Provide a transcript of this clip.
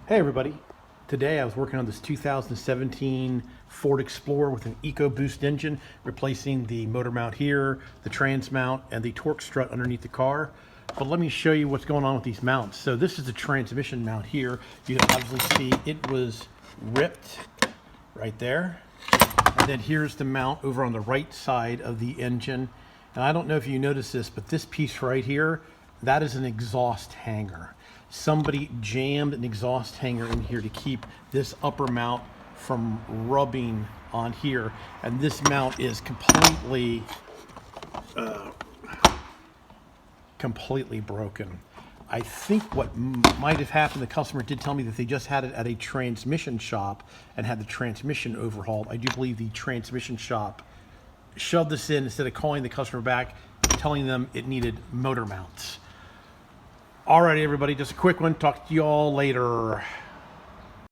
Hey everybody. Today I was working on this 2017 Ford Explorer with an EcoBoost engine, replacing the motor mount here, the trans mount, and the torque strut underneath the car. But let me show you what's going on with these mounts. So this is the transmission mount here. You can obviously see it was ripped right there. And then here's the mount over on the right side of the engine. And I don't know if you notice this, but this piece right here, that is an exhaust hanger. Somebody jammed an exhaust hanger in here to keep this upper mount from rubbing on here. And this mount is completely broken. I think what might have happened, the customer did tell me that they just had it at a transmission shop and had the transmission overhauled. I do believe the transmission shop shoved this in instead of calling the customer back, telling them it needed motor mounts. All right, everybody, just a quick one. Talk to you all later.